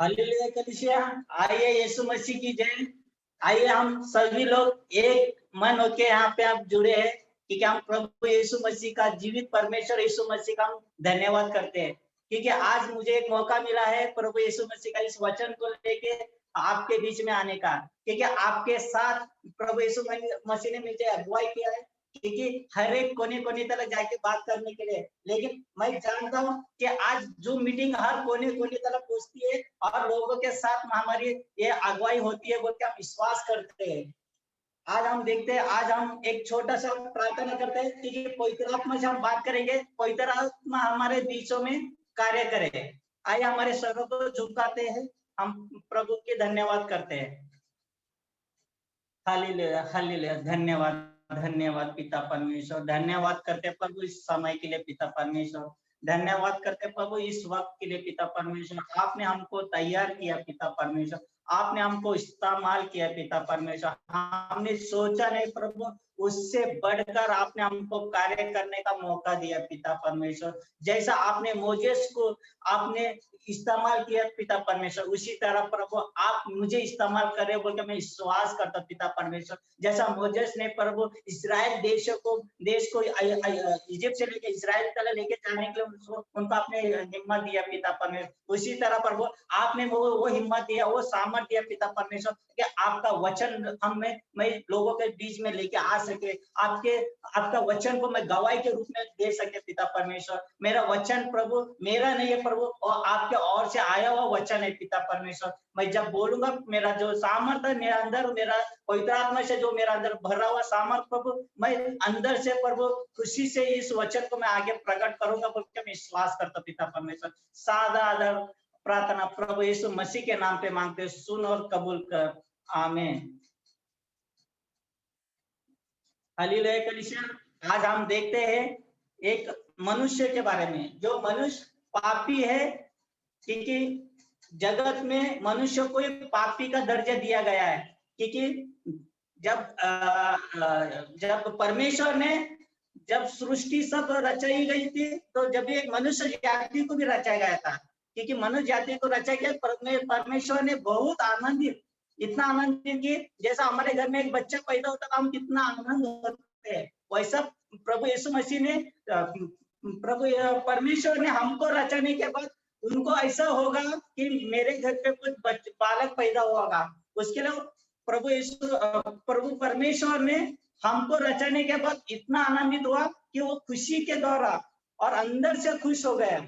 Hallelujah कलीसिया। आइए यीशु मसीह की जय। आइए हम सभी लोग एक मन होके यहाँ पे आप जुड़े हैं क्योंकि हम प्रभु यीशु मसीह का जीवित परमेश्वर यीशु मसीह का हम धन्यवाद करते हैं क्योंकि आज मुझे एक मौका मिला है प्रभु यीशु मसीह का इस वचन को लेके आपके बीच में आने का, क्योंकि आपके साथ प्रभु यीशु मसीह ने मुझे अगुवाई किया है क्योंकि हर एक कोने कोने तक जाके बात करने के लिए। लेकिन मैं जानता हूँ कि आज जो मीटिंग हर कोने कोने तक पहुंचती है और लोगों के साथ हमारी ये अगुवाई होती है बोल के हम विश्वास करते हैं। आज हम देखते हैं, आज हम एक छोटा सा प्रार्थना करते हैं क्योंकि पवित्र आत्मा से हम बात करेंगे, पवित्र आत्मा हमारे बीचों में कार्य करे। आइए हमारे सरों को झुकाते हैं, हम प्रभु के धन्यवाद करते हैं। Hallelujah hallelujah. धन्यवाद धन्यवाद पिता परमेश्वर, धन्यवाद करते प्रभु इस समय के लिए पिता परमेश्वर, धन्यवाद करते प्रभु इस वक्त के लिए पिता परमेश्वर। आपने हमको तैयार किया पिता परमेश्वर, आपने हमको इस्तेमाल किया पिता परमेश्वर। हमने सोचा नहीं प्रभु, उससे बढ़कर आपने हमको कार्य करने का मौका दिया पिता परमेश्वर। जैसा आपने मोजेस को आपने इस्तेमाल किया पिता परमेश्वर, उसी तरह प्रभु आप मुझे इस्तेमाल करे बोल के मैं विश्वास करता पिता परमेश्वर। जैसा मोजेस ने प्रभु इस्राएल देश को इजिप्ट से लेके इस्राएल तक लेके जाने के लिए उनको आपने हिम्मत दिया पिता परमेश्वर, उसी तरह प्रभु आपने वो हिम्मत दिया, वो सामर्थ दिया पिता परमेश्वर कि आपका वचन हमें मैं लोगों के बीच में लेके आ सके, आपका वचन को मैं गवाही के रूप में दे सके पिता परमेश्वर। मेरा वचन प्रभु मेरा नहीं है प्रभु, और आपके ओर से आया हुआ वचन है पिता परमेश्वर। मैं जब बोलूंगा मेरा जो सामर्थ है मेरा अंदर, मेरा पवित्र आत्मा से जो मेरा अंदर भरा हुआ सामर्थ प्रभु, मैं अंदर से प्रभु खुशी से इस वचन को मैं आगे प्रकट करूंगा बोल के मैं विश्वास करता पिता परमेश्वर। सादा आदर प्रार्थना प्रभु यीशु मसीह के नाम पे मांगते, सुन और कबूल कर, आमीन। हालेलुया कलीसिया। आज हम देखते हैं एक मनुष्य के बारे में, जो मनुष्य पापी है, क्योंकि जगत में मनुष्य को एक पापी का दर्जा दिया गया है। क्योंकि जब परमेश्वर ने जब सृष्टि सब रचाई गई थी तो जब एक मनुष्य जाति को भी रचाया गया था, क्योंकि मनुष्य जाति को रचा गया परमेश्वर ने बहुत आनंदित, इतना आनंदित कि जैसा हमारे घर में एक बच्चा पैदा होता है हम कितना आनंद होते हैं, वैसा प्रभु यीशु मसीह ने प्रभु परमेश्वर ने हमको रचाने के बाद उनको ऐसा होगा कि मेरे घर पे कुछ बालक पैदा होगा। उसके लिए प्रभु परमेश्वर ने हमको रचाने के बाद इतना आनंदित हुआ कि वो खुशी के द्वारा और अंदर से खुश हो गया।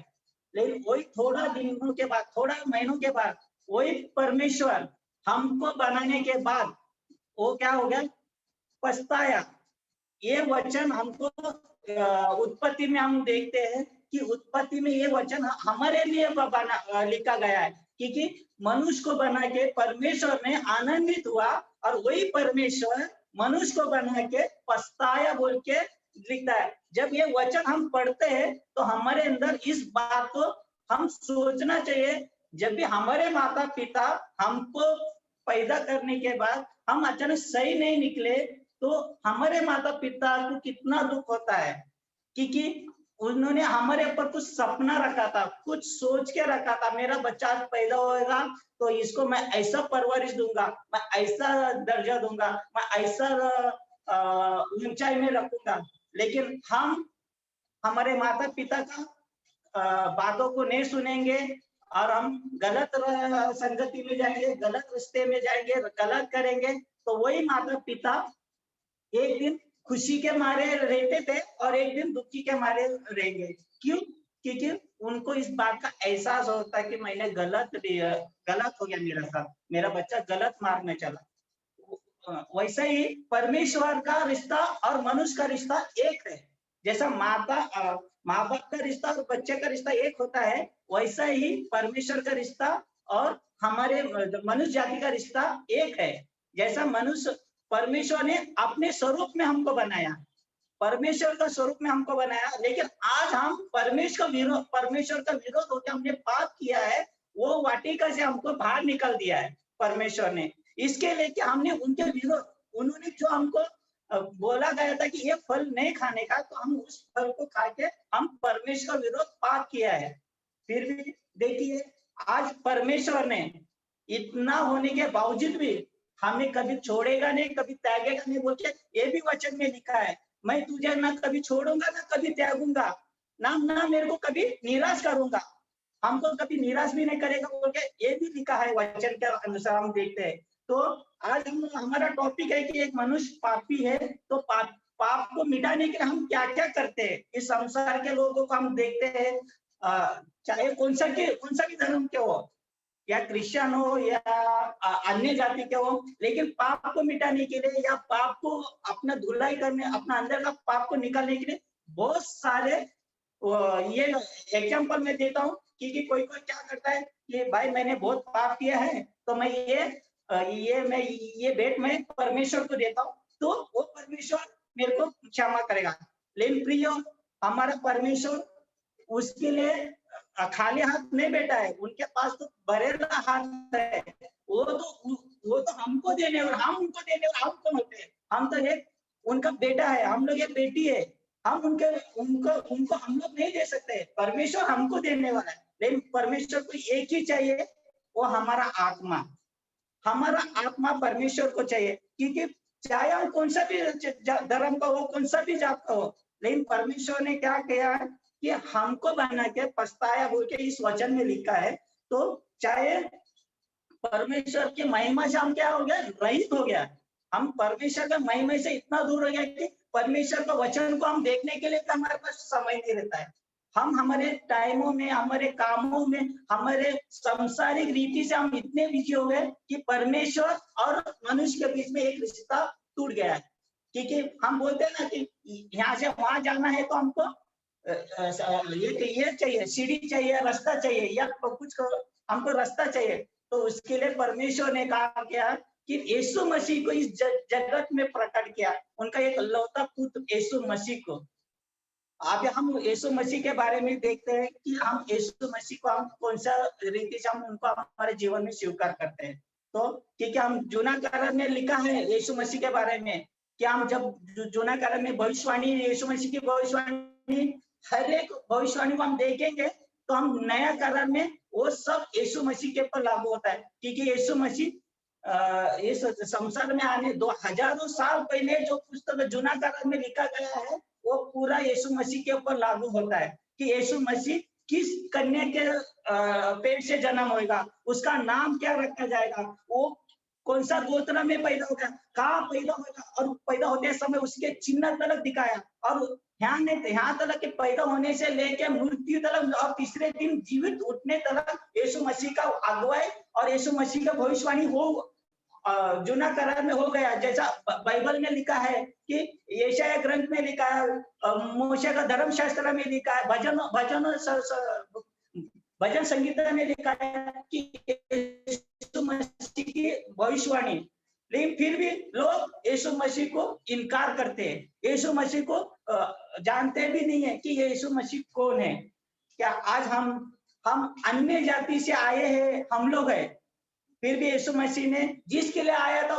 लेकिन वही थोड़ा दिनों के बाद, थोड़ा महीनों के बाद, वही परमेश्वर हमको बनाने के बाद वो क्या हो गया, पछताया। ये वचन हमको उत्पत्ति में हम देखते हैं कि उत्पत्ति में ये वचन हमारे लिए लिखा गया है, क्योंकि मनुष्य को बना के परमेश्वर ने आनंदित हुआ और वही परमेश्वर मनुष्य को बना के पछताया बोल के लिखता है। जब ये वचन हम पढ़ते हैं तो हमारे अंदर इस बात को हम सोचना चाहिए, जब भी हमारे माता पिता हमको पैदा करने के बाद हम अचानक सही नहीं निकले तो हमारे माता पिता को कितना दुख होता है, क्योंकि उन्होंने हमारे ऊपर कुछ सपना रखा था, कुछ सोच के रखा था, मेरा बच्चा पैदा होगा तो इसको मैं ऐसा परवरिश दूंगा, मैं ऐसा दर्जा दूंगा, मैं ऐसा ऊंचाई में रखूंगा। लेकिन हम हमारे माता पिता का बातों को नहीं सुनेंगे और हम गलत संगति में जाएंगे, गलत रिश्ते में जाएंगे, गलत करेंगे, तो वही माता पिता एक दिन खुशी के मारे रहते थे और एक दिन दुखी के मारे रहेंगे। क्यों? क्योंकि उनको इस बात का एहसास होता है कि मैंने गलत हो गया, मेरा साथ मेरा बच्चा गलत मार्ग में चला। वैसा ही परमेश्वर का रिश्ता और मनुष्य का रिश्ता एक है। जैसा माँ बाप का रिश्ता और बच्चे का रिश्ता एक होता है, वैसा ही परमेश्वर का रिश्ता और हमारे मनुष्य जाति का रिश्ता एक है। जैसा मनुष्य परमेश्वर ने अपने स्वरूप में हमको बनाया, परमेश्वर का स्वरूप में हमको बनाया, लेकिन आज हम परमेश्वर का विरोध होकर हमने पाप किया है, वो वाटिका से हमको बाहर निकल दिया है परमेश्वर ने। इसके लिए कि हमने उनके विरोध, उन्होंने जो हमको बोला गया था कि ये फल नहीं खाने का, तो हम उस फल को खा के हम परमेश्वर का विरोध पाप किया है। फिर भी देखिए आज परमेश्वर ने इतना होने के बावजूद भी हमें कभी छोड़ेगा नहीं, कभी त्यागेगा नहीं बोल के ये भी वचन में लिखा है। मैं तुझे ना कभी छोड़ूंगा ना कभी त्यागूंगा, ना ना मेरे को कभी निराश करूंगा, हमको कभी निराश भी नहीं करेगा बोल के ये भी लिखा है वचन के अनुसार हम देखते हैं। तो आज हम हमारा टॉपिक है कि एक मनुष्य पापी है, तो पाप को मिटाने के लिए हम क्या क्या करते हैं। इस संसार के लोगों को हम देखते हैं, चाहे कौन सा भी धर्म के हो, या क्रिश्चियन हो या अन्य जाति के हो, लेकिन पाप को मिटाने के लिए या पाप को अपना धुलाई करने, अपना अंदर का पाप को निकालने के लिए बहुत सारे ये एग्जाम्पल मैं देता हूँ कि कोई कोई क्या करता है कि भाई मैंने बहुत पाप किया है, तो मैं ये भेंट मैं परमेश्वर को देता हूँ, तो वो परमेश्वर मेरे को क्षमा करेगा। लेकिन प्रियो, हमारा परमेश्वर उसके लिए खाली हाथ नहीं बैठा है, उनके पास तो भरेला हाथ है। वो तो हमको देने और हम उनको देने, और हम कौन होते हैं? हम तो एक उनका बेटा है, हम लोग एक बेटी है। हम उनको हम लोग नहीं दे सकते, परमेश्वर हमको देने वाला है। लेकिन परमेश्वर को एक ही चाहिए, वो हमारा आत्मा। हमारा आत्मा परमेश्वर को चाहिए, क्योंकि चाहे हम कौन सा भी धर्म का हो, कौन सा भी जात का हो, लेकिन परमेश्वर ने क्या किया है कि हमको बना के पछताया बोल के इस वचन में लिखा है। तो चाहे परमेश्वर की महिमा से हम क्या हो गया, रहित हो गया। हम परमेश्वर के महिमा से इतना दूर हो गया कि परमेश्वर के वचन को हम देखने के लिए हमारे पास समय नहीं रहता है। हम हमारे टाइमों में, हमारे कामों में, हमारे सांसारिक रीति से हम इतने बिजी हो गए कि परमेश्वर और मनुष्य के बीच में एक रिश्ता टूट गया है। क्योंकि हम बोलते हैं ना कि यहाँ से वहां जाना है तो हमको ये चाहिए, सीढ़ी चाहिए, रास्ता चाहिए, या कुछ हमको रास्ता चाहिए। तो उसके लिए परमेश्वर ने कहा क्या कि यीशु मसीह को इस जगत में प्रकट किया, उनका एक लौता पुत्र यीशु मसीह को। अब हम यीशु मसीह के बारे में देखते हैं कि हम यीशु मसीह को हम कौन सा रीति से हम उनको हमारे जीवन में स्वीकार करते हैं। तो क्योंकि हम जूना करार में लिखा है यीशु मसीह के बारे में कि हम जब जूना करार में भविष्यवाणी, यीशु मसीह की भविष्यवाणी, हर एक भविष्यवाणी को हम देखेंगे, तो हम नया करार में वो सब यीशु मसीह के ऊपर लागू होता है। क्योंकि यीशु मसीह इस संसार में आने 2000 साल पहले जो पुस्तक जूना करार में लिखा गया है, वो पूरा यीशु मसीह के ऊपर लागू होता है कि यीशु मसीह किस कन्या के पेट से जन्म होगा, उसका नाम क्या रखा जाएगा, वो कौन सा गोत्र में पैदा होगा, कहाँ पैदा होगा, और पैदा होते समय उसके चिन्ह तलक दिखाया। और यहाँ तलक के पैदा होने से लेकर मृत्यु तलक और तीसरे दिन जीवित उठने तलक यीशु मसीह का अगुवाई और यीशु मसीह का भविष्यवाणी हो जूना करार में हो गया। जैसा बाइबल में लिखा है कि यशाया ग्रंथ में लिखा है, मूसा का धर्मशास्त्र में लिखा है, भजन संगीता में लिखा है कि यीशु मसीह की भविष्यवाणी। लेकिन फिर भी लोग यीशु मसीह को इनकार करते हैं, यीशु मसीह को जानते भी नहीं है कि यीशु मसीह कौन है। क्या आज हम अन्य जाति से आए हैं, हम लोग हैं, फिर भी यीशु मसीह ने जिसके लिए आया था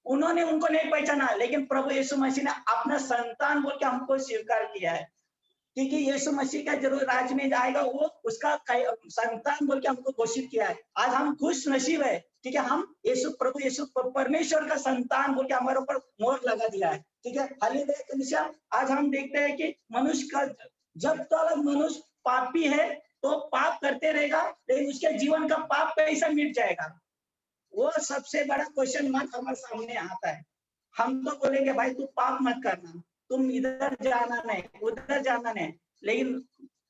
उन्होंने उनको नहीं पहचाना, लेकिन प्रभु यीशु मसीह ने अपना संतान बोल के हमको स्वीकार किया है। क्योंकि यीशु मसीह का जरूर राज में जाएगा, वो उसका संतान बोल के हमको घोषित किया है। आज हम खुश नसीब है ठीक है, हम प्रभु यीशु परमेश्वर का संतान बोल के हमारे ऊपर मोहर लगा दिया है। ठीक है, हालेलुया। आज हम देखते हैं कि मनुष्य का जब तक मनुष्य पापी है तो पाप करते रहेगा, लेकिन उसके जीवन का पाप कैसा मिट जाएगा, वो सबसे बड़ा क्वेश्चन मार्क हमारे सामने आता है। हम तो बोलेंगे भाई तू पाप मत करना, तुम इधर जाना नहीं, उधर जाना नहीं, लेकिन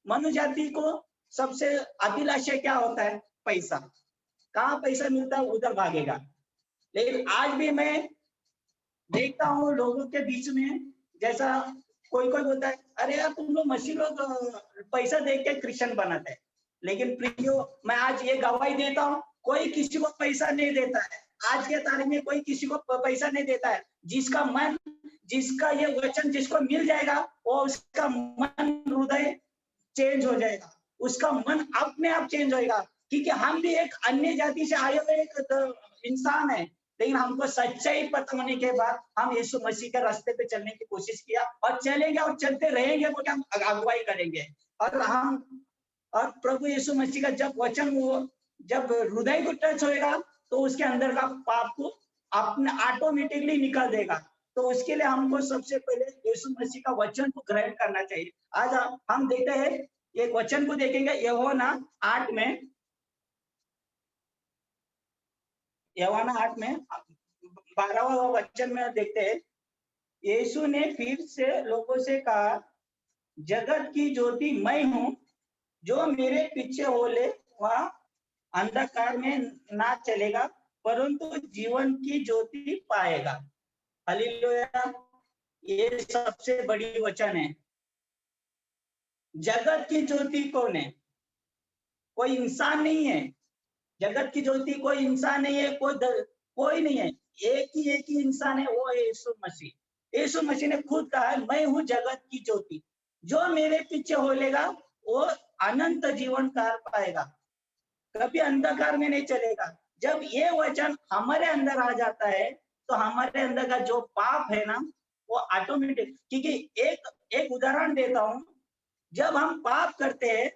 मनुष्य जाति को सबसे अभिलाषा क्या होता है, पैसा। कहाँ पैसा मिलता है उधर भागेगा। लेकिन आज भी मैं देखता हूँ लोगों के बीच में, जैसा कोई बोलता है अरे यार तुम लोग मसीह लोग पैसा देख के क्रिश्चियन बनाते हैं। लेकिन प्रियो, मैं आज ये गवाही देता हूँ, कोई किसी को पैसा नहीं देता है। आज के तारीख में कोई किसी को पैसा नहीं देता है। जिसका मन, जिसका ये वचन जिसको मिल जाएगा, वो उसका मन, हृदय चेंज हो जाएगा, उसका मन अपने आप चेंज होएगा। क्योंकि हम भी एक अन्य जाति से आए हुए एक इंसान है, लेकिन हमको सच्चाई पता होने के बाद हम यीशु मसीह के रास्ते पे चलने की कोशिश किया, और चलेंगे और चलते रहेंगे, वो हम अगुवाई करेंगे। और हम और प्रभु यीशु मसीह का जब वचन वो जब हृदय को टच होएगा तो उसके अंदर का पाप को अपने ऑटोमेटिकली निकाल देगा। तो उसके लिए हमको सबसे पहले यीशु मसीह का वचन को ग्रहण करना चाहिए। आज हम देखते हैं एक वचन को देखेंगे यूहन्ना 8 में, यूहन्ना 8 में 12वां वचन में देखते हैं, यीशु ने फिर से लोगों से कहा, जगत की ज्योति मैं हूँ, जो मेरे पीछे होले वह अंधकार में ना चलेगा परंतु जीवन की ज्योति पाएगा। हालेलुया, ये सबसे बड़ी वचन है। जगत की ज्योति कौन है? कोई इंसान नहीं है। जगत की ज्योति कोई इंसान नहीं है, कोई नहीं है। एक ही इंसान है, वो है यीशु मसीह। यीशु मसीह ने खुद कहा है, मैं हूँ जगत की ज्योति, जो मेरे पीछे होलेगा वो अनंत जीवन कर पाएगा, कभी अंधकार में नहीं चलेगा। जब ये वचन हमारे अंदर आ जाता है तो हमारे अंदर का जो पाप है ना वो ऑटोमेटिक, क्योंकि एक उदाहरण देता हूं, जब हम पाप करते हैं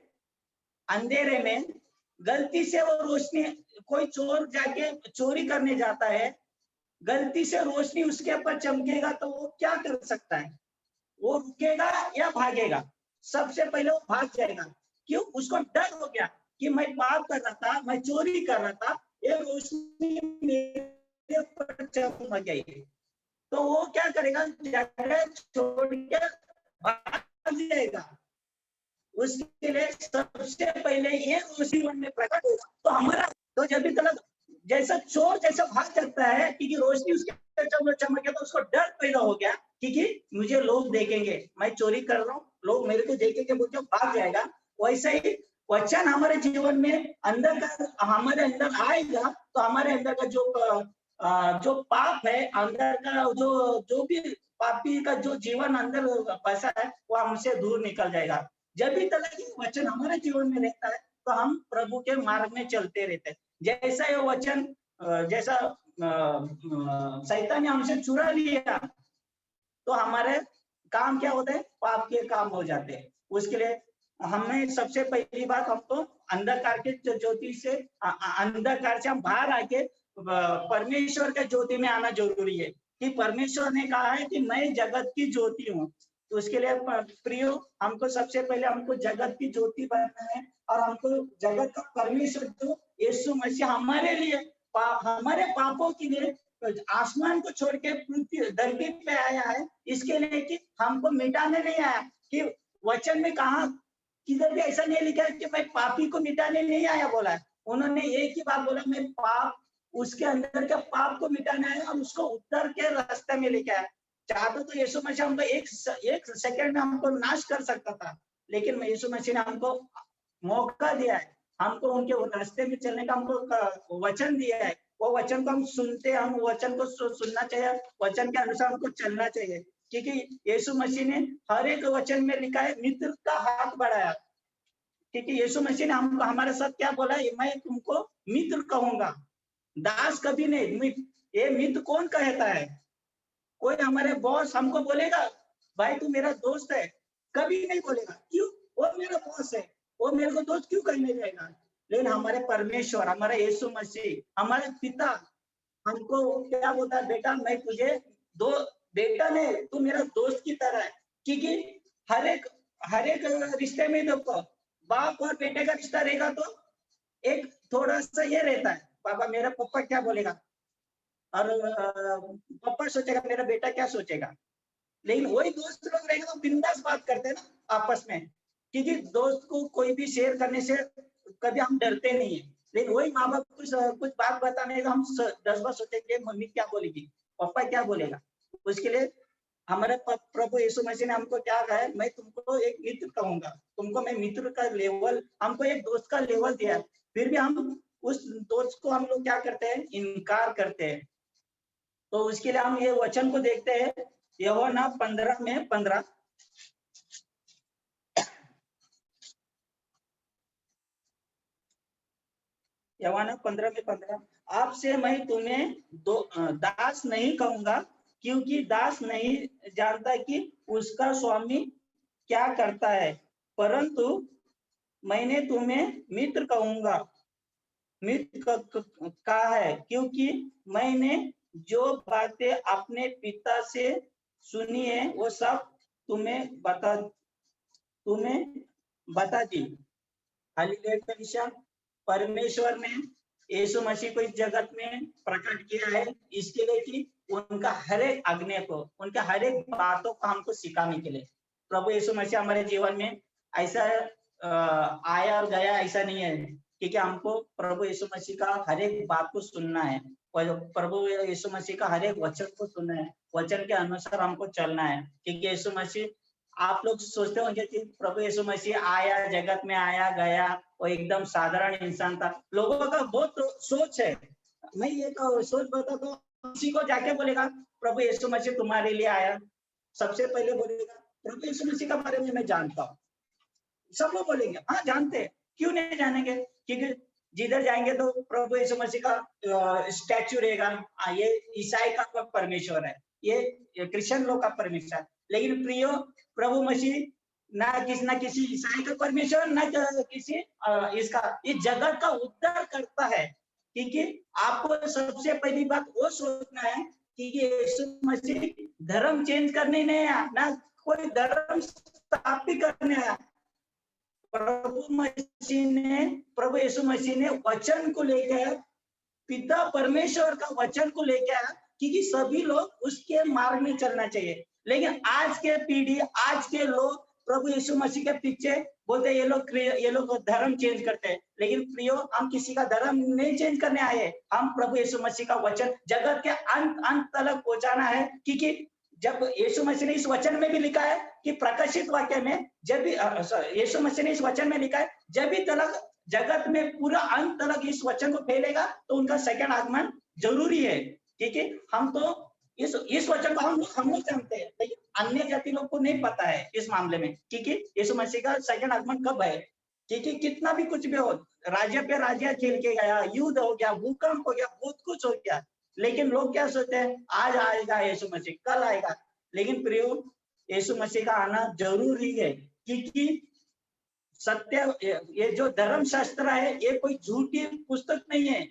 अंधेरे में, गलती से वो रोशनी, कोई चोर जाके चोरी करने जाता है, गलती से रोशनी उसके ऊपर चमकेगा तो वो क्या कर सकता है? वो रुकेगा या भागेगा? सबसे पहले वो भाग जाएगा। क्यों? उसको डर हो गया कि मैं पाप कर रहा था, मैं चोरी कर रहा था, ये रोशनी मेरे ऊपर चमक गई, तो वो क्या करेगा? जगह छोड़ के भाग जाएगा। उसके लिए सबसे पहले ये रोशनी में प्रकट होगा तो हमारा, तो जब भी तक जैसा चोर जैसा भाग सकता है क्योंकि रोशनी उसके चमक गया, तो उसको डर पैदा हो गया क्योंकि मुझे लोग देखेंगे, मैं चोरी कर रहा हूँ, लोग मेरे को देखेंगे, मुझे भाग जाएगा। वैसा ही वचन हमारे जीवन में अंदर का हमारे अंदर आएगा तो हमारे अंदर का जो पाप है, अंदर का जो भी पापी का जो जीवन अंदर बसा है वो हमसे दूर निकल जाएगा। जब भी तक वचन हमारे जीवन में रहता है तो हम प्रभु के मार्ग में चलते रहते हैं। जैसा ये वचन जैसा शैतान ने हमसे चुरा लिया तो हमारे काम क्या होते हैं? पाप के काम हो जाते हैं। उसके लिए हमें सबसे पहली बात, हमको अंधकार के ज्योति से अंधकार से हम बाहर आके परमेश्वर के ज्योति में आना जरूरी है कि परमेश्वर ने कहा है कि मैं जगत की ज्योति हूँ। तो उसके लिए प्रियो, हमको सबसे पहले हमको जगत की ज्योति बनना है और हमको जगत का परमेश्वर जो यीशु मसीह हमारे लिए हमारे पापों के लिए आसमान को छोड़ के पृथ्वी धरती पे आया है, इसके लिए कि हमको मिटाने नहीं आया। कि वचन में कहा किधर भी ऐसा नहीं लिखा है कि मैं पापी को मिटाने नहीं आया बोला है। उन्होंने एक ही बात बोला, मैं पाप, उसके अंदर के पाप को मिटाना है और उसको उत्तर के रास्ते में लेके आया। चाहते तो यीशु मसीह हमको एक सेकंड में हमको नाश कर सकता था, लेकिन यीशु मसीह ने हमको मौका दिया है, हमको उनके रास्ते में चलने का हमको वचन दिया है। वो वचन को हम सुनते, हम वचन को सुनना चाहिए, वचन के अनुसार हमको चलना चाहिए, क्योंकि यीशु मसीह ने हर एक वचन में लिखा है मित्र का हाथ बढ़ाया। क्योंकि यीशु मसीह ने हमको हमारे साथ क्या बोला, मैं तुमको मित्र कहूंगा, दास कभी नहीं। ये मित्र कौन कहता है? कोई हमारे बॉस हमको बोलेगा भाई तू मेरा दोस्त है, कभी नहीं बोलेगा। क्यों? वो मेरा बॉस है, वो मेरे को दोस्त क्यों कहने जाएगा? लेकिन हमारे परमेश्वर, हमारे यीशु मसीह, हमारे पिता हमको क्या बोलता है? बेटा मैं तुझे दो बेटा ने, तू मेरा दोस्त की तरह है। क्योंकि हर एक रिश्ते में देखो, बाप और बेटे का रिश्ता रहेगा तो एक थोड़ा सा ये रहता है, पापा मेरा पापा क्या बोलेगा, और पापा सोचेगा मेरा बेटा क्या सोचेगा। लेकिन वही दोस्त लोग रहेगा तो बिंदास बात करते हैं ना आपस में, क्योंकि दोस्त को कोई भी शेयर करने से कभी हम डरते नहीं है। लेकिन वही माँ बाप कुछ बात बताने तो हम 10 बार सोचेंगे मम्मी क्या बोलेगी, पापा क्या बोलेगा। उसके लिए हमारे प्रभु यीशु मसीह ने हमको क्या कहा है, मैं तुमको एक मित्र कहूंगा, तुमको मैं मित्र का लेवल, हमको एक दोस्त का लेवल दिया, फिर भी हम उस दोस्त को हम लोग क्या करते हैं? इनकार करते हैं। तो उसके लिए हम ये वचन को देखते हैं, यूहन्ना 15 में 15, यूहन्ना 15 में 15, आपसे मैं तुम्हें दास नहीं कहूंगा, क्योंकि दास नहीं जानता कि उसका स्वामी क्या करता है, परंतु मैंने तुम्हें मित्र कहूंगा, मित्र कहा है, क्योंकि मैंने जो बातें अपने पिता से सुनी है वो सब तुम्हें बता दी। हालेलुया कलीसिया, परमेश्वर ने यीशु मसीह को इस जगत में प्रकट किया है इसके लिए कि उनका हर एक आज्ञा को, उनका हर एक बातों को हमको सिखाने के लिए। प्रभु यीशु मसीह हमारे जीवन में ऐसा आया और गया ऐसा नहीं है, क्योंकि हमको प्रभु यीशु मसीह का हर एक बात को सुनना है और प्रभु यीशु मसीह का हर एक वचन को सुनना है, वचन के अनुसार हमको चलना है। क्योंकि यीशु मसीह, आप लोग सोचते होंगे कि प्रभु यीशु मसीह आया, जगत में आया गया, वो एकदम साधारण इंसान था। लोगों का बहुत सोच है, मैं ये तो सोच बताता हूँ, किसी को जाके बोलेगा प्रभु यीशु मसीह तुम्हारे लिए आया, सबसे पहले बोलेगा प्रभु यीशु मसीह के बारे में मैं जानता हूँ। सब लोग बोलेंगे हाँ जानते हैं, क्यों नहीं जानेंगे, क्योंकि जिधर जाएंगे तो प्रभु यीशु मसीह का स्टैचू रहेगा, ये ईसाई का परमेश्वर है, ये क्रिश्चियन लोग का परमेश्वर है। लेकिन प्रियो, प्रभु मसीह ना किसी ईसाई का परमेश्वर, ना किसी इसका, इस जगत का उद्धार करता है। क्योंकि आपको सबसे पहली बात वो सोचना है कि यीशु मसीह धर्म चेंज करने नहीं आया, ना कोई धर्म स्थापित करने आया। प्रभु यीशु मसीह ने वचन को लेकर, पिता परमेश्वर का वचन को लेकर, क्योंकि सभी लोग उसके मार्ग में चलना चाहिए। लेकिन आज के पीढ़ी, आज के लोग प्रभु यीशु मसीह के पीछे बोलते हैं, ये लोग धर्म चेंज करते हैं। लेकिन प्रियो, हम किसी का धर्म नहीं चेंज करने आए, हम प्रभु यीशु मसीह का वचन जगत के अंत तक पहुंचाना है। क्योंकि जब यीशु मसीह ने इस वचन में भी लिखा है कि प्रकाशित वाक्य में, जब भी यीशु मसीह ने इस वचन में लिखा है, जब भी तक जगत में पूरा अंत तक इस वचन को फैलेगा तो उनका सेकंड आगमन जरूरी है। क्योंकि हम तो इस वचन को हम लोग जानते हैं, लेकिन अन्य जाति लोग को नहीं पता है इस मामले में, क्योंकि यीशु मसीह का सेकंड आगमन कब है। क्योंकि कितना भी कुछ भी हो, राज्य पे राज्य खेल के गया, युद्ध हो गया, भूकंप हो गया, बहुत कुछ हो गया, लेकिन लोग क्या सोचते हैं, आज आएगा यीशु मसीह, कल आएगा। लेकिन प्रियो, यीशु मसीह का आना जरूरी है, क्योंकि सत्य, ये जो धर्म शास्त्र है ये कोई झूठी पुस्तक नहीं है,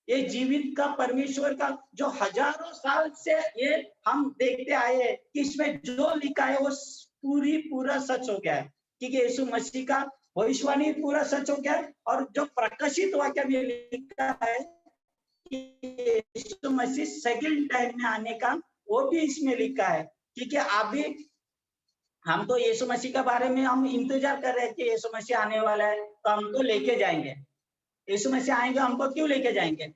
ये जीवित का परमेश्वर का, जो हजारों साल से ये हम देखते आए हैं कि इसमें जो लिखा है वो पूरा सच हो गया है। क्योंकि यीशु मसीह का भविष्यवाणी पूरा सच हो गया है, और जो प्रकाशित वाक्य में लिखा है कि यीशु मसीह सेकंड टाइम में आने का, वो भी इसमें लिखा है। क्योंकि अभी हम तो यीशु मसीह के बारे में हम इंतजार कर रहे हैं कि यीशु मसीह आने वाला है तो हमको लेके जाएंगे। यीशु मसीह आएंगे, हमको क्यों लेके जाएंगे?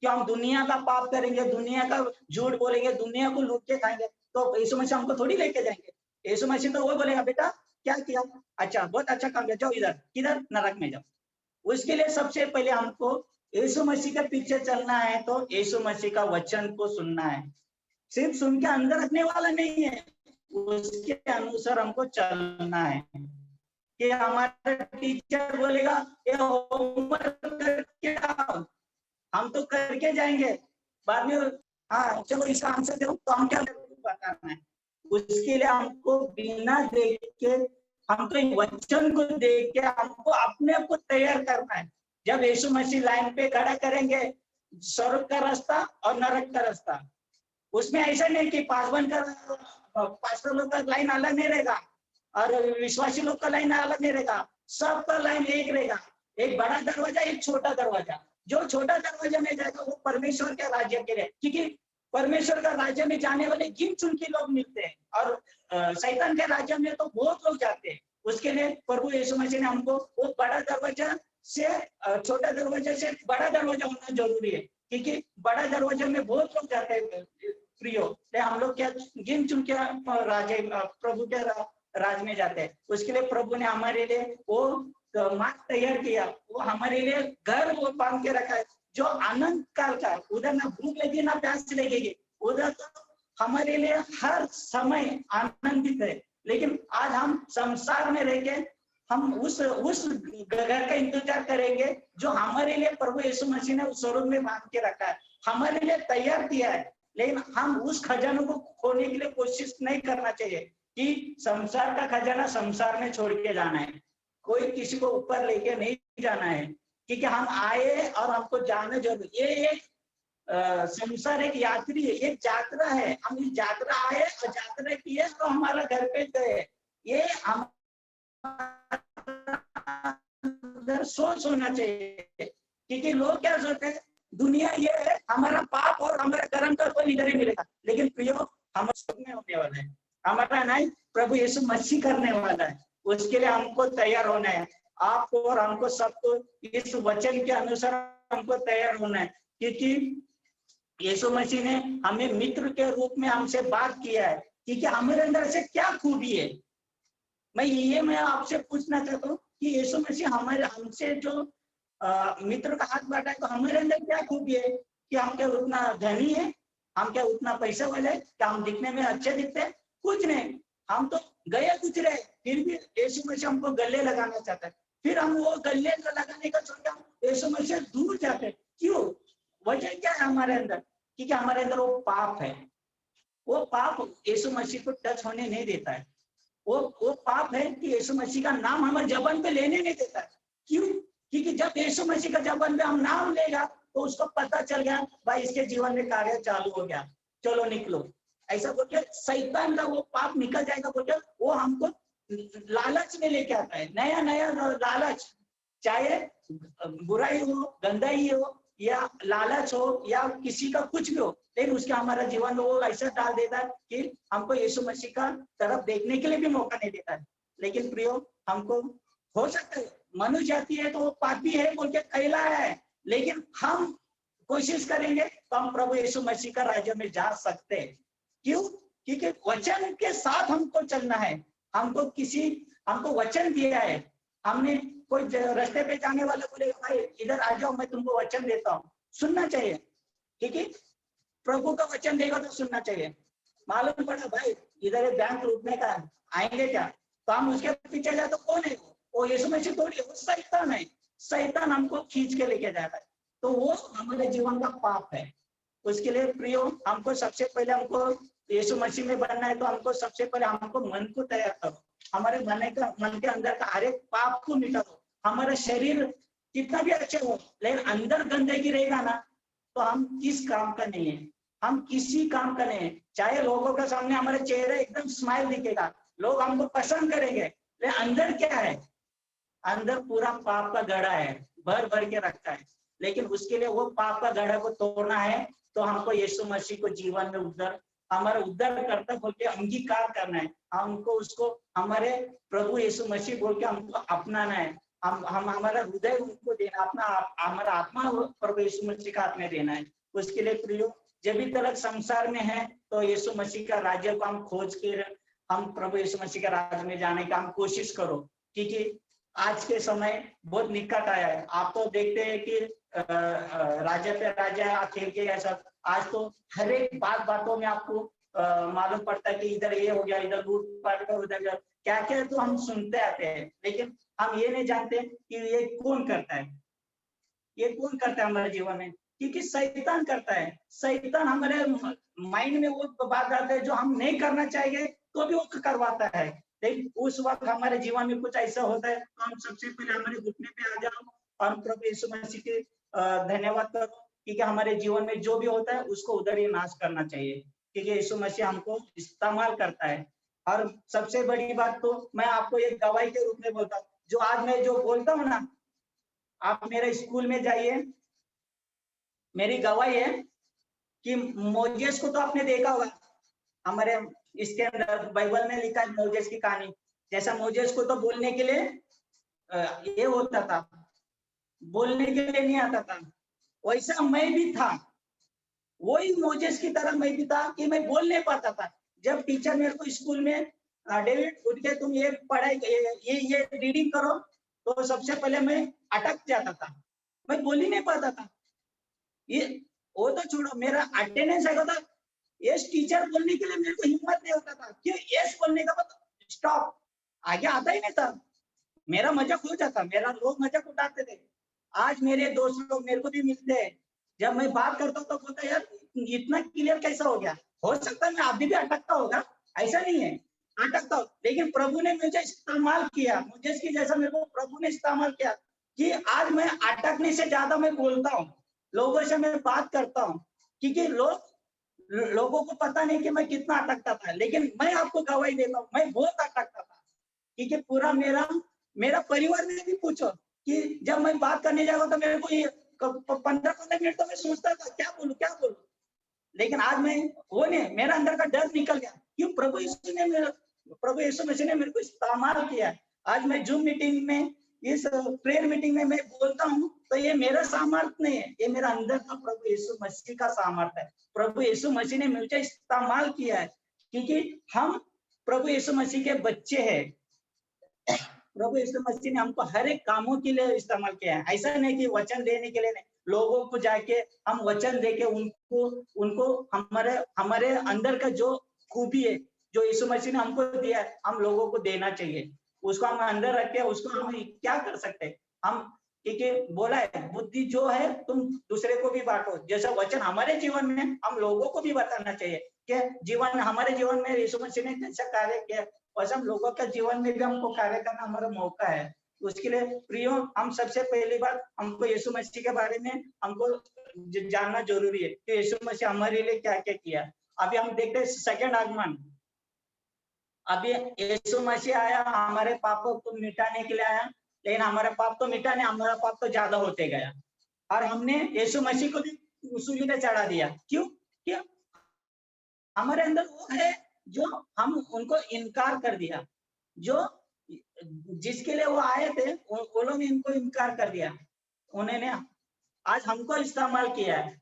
क्यों हम दुनिया का पाप करेंगे, दुनिया का झूठ बोलेंगे, दुनिया को लूट के खाएंगे तो यीशु मसीह हमको थोड़ी लेके जाएंगे। यीशु मसीह तो वो बोलेगा, बेटा क्या किया, अच्छा बहुत अच्छा काम किया, जाओ इधर, किधर, नरक में जाओ। उसके लिए सबसे पहले हमको यीशु मसीह के पीछे चलना है, तो यीशु मसीह का वचन को सुनना है। सिर्फ सुन के अंदर रखने वाला नहीं है, उसके अनुसार हमको चलना है। कि हमारा टीचर बोलेगा ये होमवर्क करके आओ, हम तो करके जाएंगे, बाद में हाँ चलो इसका आंसर दो, तो हम क्या बताना है। उसके लिए हमको बिना देख के, हमको वचन को देख के हमको अपने आप को तैयार करना है। जब यीशु मसीह लाइन पे खड़ा करेंगे, स्वर्ग का रास्ता और नरक का रास्ता, उसमें ऐसा नहीं कि पास्टर लोग का लाइन अलग नहीं रहेगा और विश्वासी लोग का लाइन अलग नहीं रहेगा, सबका लाइन एक रहेगा। एक बड़ा दरवाजा, एक छोटा दरवाजा। जो छोटा दरवाजा में जाएगा वो परमेश्वर के राज्य के लिए, क्योंकि परमेश्वर का राज्य में जाने वाले गिन चुन के लोग मिलते हैं, और शैतान के राज्य में तो बहुत लोग जाते हैं। उसके लिए प्रभु यीशु मसीह ने हमको वो बड़ा दरवाजा से, छोटा दरवाजा से बड़ा दरवाजा होना जरूरी है, क्योंकि बड़ा दरवाजा में बहुत लोग जाते हैं प्रियो। हम लोग क्या गिन चुन के प्रभु के राज में जाते हैं। उसके लिए प्रभु ने हमारे लिए वो मार्ग तैयार किया, वो हमारे लिए घर वो बांध के रखा है, जो आनंद काल का। उधर ना भूख लगी ना प्यास लगेगी, उधर तो हमारे लिए हर समय आनंदित है। लेकिन आज हम संसार में रह के हम उस घर का इंतजार करेंगे जो हमारे लिए प्रभु यीशु मसीह ने उस स्वरूप में बांध के रखा है, हमारे लिए तैयार किया है। लेकिन हम उस खजानों को खोने के लिए कोशिश नहीं करना चाहिए कि संसार का खजाना संसार में छोड़ के जाना है। कोई किसी को ऊपर लेके नहीं जाना है, क्योंकि हम आए और हमको जाना जरूर। ये एक संसार एक यात्री है, एक यात्रा है। हम इस यात्रा आए और यात्रा किए तो हमारा घर पे गए। ये हम सोच होना चाहिए, क्योंकि लोग क्या सोचते हैं, दुनिया ये है, हमारा पाप और हमारा कर्म का कोई इधर ही मिलेगा। लेकिन प्रियो, हम में होने वाला है, हमारा नहीं प्रभु यीशु मसीह करने वाला है। उसके लिए हमको तैयार होना है, आपको और हमको सबको इस वचन के अनुसार हमको तैयार होना है, क्योंकि यीशु मसीह ने हमें मित्र के रूप में हमसे बात किया है, क्योंकि हमारे अंदर से क्या खूबी है। मैं आपसे पूछना चाहता हूँ कि यीशु मसीह हमारे हमसे जो मित्र का हाथ बांटा है, तो हमारे अंदर क्या खूबी है कि हम क्या उतना धनी है, हम क्या उतना पैसा वाले, क्या हम दिखने में अच्छे दिखते हैं? कुछ नहीं, हम तो गए गुजरे, फिर भी यीशु मसीह हमको गले लगाना चाहता है। फिर हम वो गले लगाने का छोड़कर यीशु मसीह दूर जाते हैं। क्यों? वजह क्या है हमारे अंदर? क्योंकि हमारे अंदर वो पाप है। वो पाप यीशु मसीह को टच होने नहीं देता है। वो पाप है कि यीशु मसीह का नाम हमारे जबान पे लेने नहीं देता है। क्यों? क्योंकि जब यीशु मसीह का जबान पे हम नाम लेगा तो उसको पता चल गया, भाई इसके जीवन में कार्य चालू हो गया, चलो निकलो, ऐसा बोल के शैतान का वो पाप निकल जाएगा बोल के वो हमको लालच में लेके आता है, नया नया लालच, चाहे बुराई हो, गंदाई हो, या लालच हो, या किसी का कुछ भी हो, लेकिन उसके हमारा जीवन में वो ऐसा डाल देता है कि हमको यीशु मसीह का तरफ देखने के लिए भी मौका नहीं देता है। लेकिन प्रियो, हमको हो सकता है मनुष्य जाति है तो वो पापी है बोल के कहलाया है, लेकिन हम कोशिश करेंगे तो हम प्रभु यीशु मसीह का राज्य में जा सकते हैं। क्यों? क्योंकि वचन के साथ हमको चलना है। हमको वचन दिया है। हमने कोई रास्ते पे जाने वाले बोले, भाई इधर आ जाओ, मैं तुमको वचन देता हूँ, सुनना चाहिए, क्योंकि प्रभु का वचन देगा तो सुनना चाहिए। मालूम पड़ा भाई इधर बैंक लूटने का आएंगे क्या, तो हम उसके पीछे जाए तो कौन है वो यीशु मसीह थोड़ी है, वो शैतान है। शैतान हमको खींच के लेके जाता है, तो वो हमारे जीवन का पाप है। उसके लिए प्रियो, हमको सबसे पहले हमको यीशु मसीह में बनना है, तो हमको सबसे पहले हमको मन को तैयार करो, हमारे मन के अंदर का हर एक पाप को मिटाओ। हमारा शरीर कितना भी अच्छा हो, लेकिन अंदर गंदगी रहेगा ना, तो हम किस काम का नहीं है, हम किसी काम का नहीं है। चाहे लोगों के सामने हमारे चेहरे एकदम स्माइल दिखेगा, लोग हमको पसंद करेंगे, लेकिन अंदर क्या है? अंदर पूरा पाप का गड़ा है, भर भर के रखता है। लेकिन उसके लिए वो पाप का गड़ा को तोड़ना है, तो हमको यीशु मसीह को जीवन में हमारा उद्धार करता बोल के अंगीकार करना है। हमको उसको हमारे प्रभु यीशु मसीह बोल के हमको अपनाना है। हम हमारा हृदय उनको देना, अपना हमारा आत्मा प्रभु यीशु मसीह का हाथ में देना है। उसके लिए प्रियो, जब भी तक संसार में है तो यीशु मसीह का राज्य को हम खोज के हम प्रभु यीशु मसीह के राज्य में जाने का हम कोशिश करो, क्योंकि आज के समय बहुत निकट आया है। आप तो देखते हैं कि राजा पे राजा खेल के ऐसा, आज तो हर एक बातों में आपको मालूम पड़ता है कि इधर ये हो गया, इधर लूटपाट का, उधर क्या क्या तो हम सुनते आते हैं, लेकिन हम ये नहीं जानते कि ये कौन करता है, ये कौन करता है हमारे जीवन में, क्योंकि शैतान करता है। शैतान हमारे माइंड में वो बात आते है जो हम नहीं करना चाहिए तो भी वो करवाता है। लेकिन उस वक्त हमारे जीवन में कुछ ऐसा होता है तो हम सबसे पहले हमारे घुटने पे आ जाओ और प्रभु यीशु मसीह के धन्यवाद करो, क्योंकि हमारे जीवन में जो भी होता है उसको उधर ही नाश करना चाहिए, क्योंकि यीशु मसीह हमको इस्तेमाल करता है। और सबसे बड़ी बात तो मैं आपको एक गवाही के रूप में बोलता हूँ, जो आज मैं जो बोलता हूँ ना, आप मेरे स्कूल में जाइए, मेरी गवाही है कि मोजेस को तो आपने देखा होगा, हमारे इसके अंदर बाइबल में लिखा है मोजेस की कहानी। जैसा मोजेस को तो बोलने के लिए ये होता था, बोलने के लिए नहीं आता था, वैसा मैं भी था। वही मोजेस की तरह मैं भी था कि मैं बोल नहीं पाता था। जब टीचर मेरे को स्कूल में डेविड उठ के तुम ये पढ़ाई ये रीडिंग करो, तो सबसे पहले मैं अटक जाता था, मैं बोल ही नहीं पाता था। ये वो तो छोड़ो, मेरा अटेंडेंस आएगा था, यस टीचर बोलने के लिए मेरे को हिम्मत नहीं होता था, क्यों? यस बोलने का मतलब स्टॉप, आगे आता ही नहीं था। मेरा मजाक हो जाता, मेरा लोग मजाक उठाते थे। आज मेरे दोस्त लोग मेरे को भी मिलते हैं, जब मैं बात करता हूँ तो बोलता है यार इतना क्लियर कैसा हो गया? हो सकता है मैं अभी भी अटकता होगा, ऐसा नहीं है, अटकता हूँ, लेकिन प्रभु ने मुझे इस्तेमाल किया, मुझे इसकी जैसा मेरे को प्रभु ने इस्तेमाल किया कि आज मैं अटकने से ज्यादा मैं बोलता हूँ, लोगों से मैं बात करता हूँ, क्योंकि लोगों को पता नहीं कि मैं कितना अटकता था, लेकिन मैं आपको गवाही देता हूँ, मैं बहुत अटकता था। क्योंकि पूरा मेरा परिवार में भी पूछो कि जब मैं बात करने जाऊंगा तो मेरे को ये 15-15 मिनट तो मैं सोचता था क्या बोलूं, लेकिन आज मैं वो नहीं, मेरा अंदर का डर निकल गया, क्यों प्रभु यीशु मसीह ने मेरे को इस्तेमाल किया। आज मैं जूम मीटिंग में, इस प्रेयर मीटिंग में मैं बोलता हूँ तो ये मेरा सामर्थ्य नहीं है, ये मेरा अंदर का प्रभु यीशु मसीह का सामर्थ्य है। प्रभु यीशु मसीह ने मुझे इस्तेमाल किया है, क्योंकि हम प्रभु यीशु मसीह के बच्चे हैं। प्रभु यीशु मसीह ने हमको हर एक कामों के लिए इस्तेमाल किया है। ऐसा नहीं कि वचन देने के लिए नहीं, लोगों को जाके हम वचन देके उनको हमारे अंदर का जो खूबी है, जो यीशु मसीह ने हमको दिया है, हम लोगों को देना चाहिए। उसको हम अंदर रख के उसको हम क्या कर सकते हैं हम, क्योंकि बोला है बुद्धि जो है तुम दूसरे को भी बांटो। जैसा वचन हमारे जीवन में हम लोगों को भी बताना चाहिए कि जीवन हमारे जीवन में यीशु मसीह ने कैसा कार्य किया, और हम लोगों के जीवन में भी हमको कार्य करना हमारा मौका है। उसके लिए प्रियो, हम सबसे पहली बात हमको यीशु मसीह के बारे में हमको जानना जरूरी है कि यीशु मसीह हमारे लिए क्या क्या किया। अभी हम देखते हैं सेकंड आगमन। अभी यीशु मसीह आया, हमारे पापों को मिटाने के लिए आया, लेकिन हमारे पाप तो मिटा नहीं, हमारा पाप तो ज्यादा होते गया, और हमने यीशु मसीह को भी सूली पे चढ़ा दिया। क्यों हमारे अंदर वो है जो हम उनको इनकार कर दिया, जो जिसके लिए वो आए थे वो लोग इनको इनकार कर दिया। उन्होंने आज हमको इस्तेमाल किया है,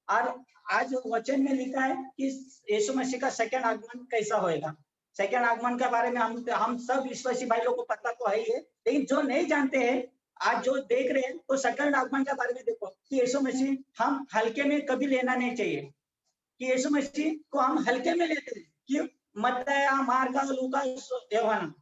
और आज वचन में लिखा है कि यीशु मसीह का सेकंड आगमन कैसा होएगा। सेकंड आगमन के बारे में हम सब विश्वासी भाई लोग को पता तो है ही है, लेकिन जो नहीं जानते हैं, आज जो देख रहे हैं, तो सेकंड आगमन के बारे में देखो कि यीशु मसीह हम हल्के में कभी लेना नहीं चाहिए, कि यीशु मसीह को हम हल्के में लेते हैं। क्यों? मत्ती, मार्क, लूका, यूहन्ना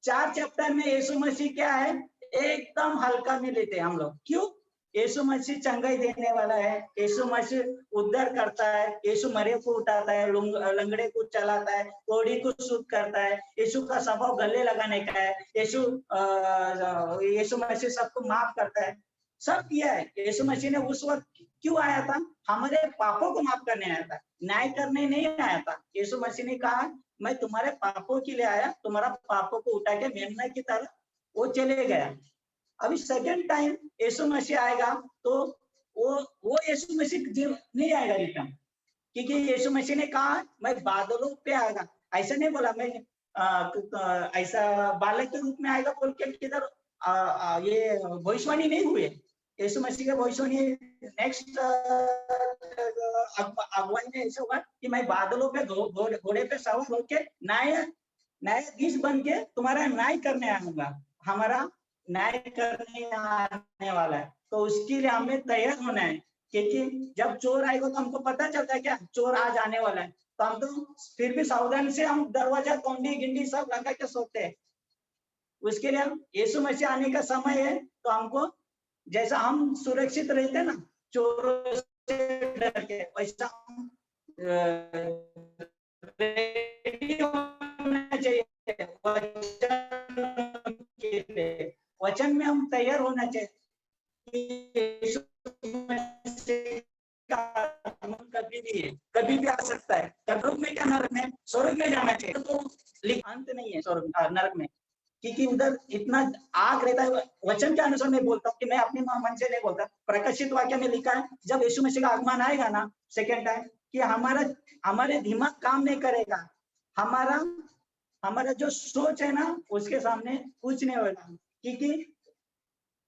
4 चैप्टर में यीशु मसीह क्या है, एकदम हल्का में लेते हैं हम लोग। क्यों? यीशु मसीह चंगाई देने वाला है, यीशु मसीह उद्धार करता है, यीशु मरे को उठाता है, लंगड़े को चलाता है, कोढ़ी को शुद्ध करता है, यीशु का स्वभाव गले लगाने का है, यीशु मसीह सबको माफ करता है, सब किया है। यीशु मसीह ने उस वक्त क्यों आया था? हमारे पापों को माफ करने आया था, न्याय करने नहीं आया था। यीशु मसीह ने कहा मैं तुम्हारे पापों के लिए आया, तुम्हारा पापों को उठा के मेमना की तरह वो चले गया। अभी सेकंड टाइम यीशु मसीह आएगा तो वो यीशु मसीह नहीं आएगा रिटर्न, क्योंकि यीशु मसीह ने कहा मैं बादलों पे आएगा। ऐसा नहीं बोला मैं ऐसा बालक के रूप में आएगा बोल के किधर ये भविष्यवाणी नहीं हुई है। यीशु मसीह का भविष्यवाणी नेक्स्ट अगुवाई में ऐसा हुआ कि मैं बादलों पे घोड़े पे सवार होके न्यायाधीश बन के तुम्हारा न्याय करने आऊंगा, हमारा न्याय करने आने वाला है। तो उसके लिए हमें तैयार होना है, क्योंकि जब चोर आएगा तो हमको पता चलता है क्या चोर आज आने वाला है, तो हम तो फिर भी सावधान से हम दरवाजा तोंडी गिंडी सब लगा के सोते हैं। उसके लिए हम यीशु मसीह आने का समय है, तो हमको जैसा हम सुरक्षित रहते हैं ना चोरों से डर के, वैसा हम रेडी होना चाहिए। वचन में हम तैयार होना चाहिए। कभी भी आ सकता है, स्वर्ग में क्या नरक में, स्वर्ग में जाना चाहिए तो अंत नहीं है स्वर्ग नरक में, क्योंकि उधर इतना आग रहता है। वचन के अनुसार मैं बोलता हूँ कि मैं अपने मन से नहीं बोलता, प्रकाशित वाक्य में लिखा है जब यीशु मसीह का आगमन आएगा ना सेकेंड टाइम, कि हमारे दिमाग काम नहीं करेगा, हमारा जो सोच है ना उसके सामने कुछ नहीं होगा, क्योंकि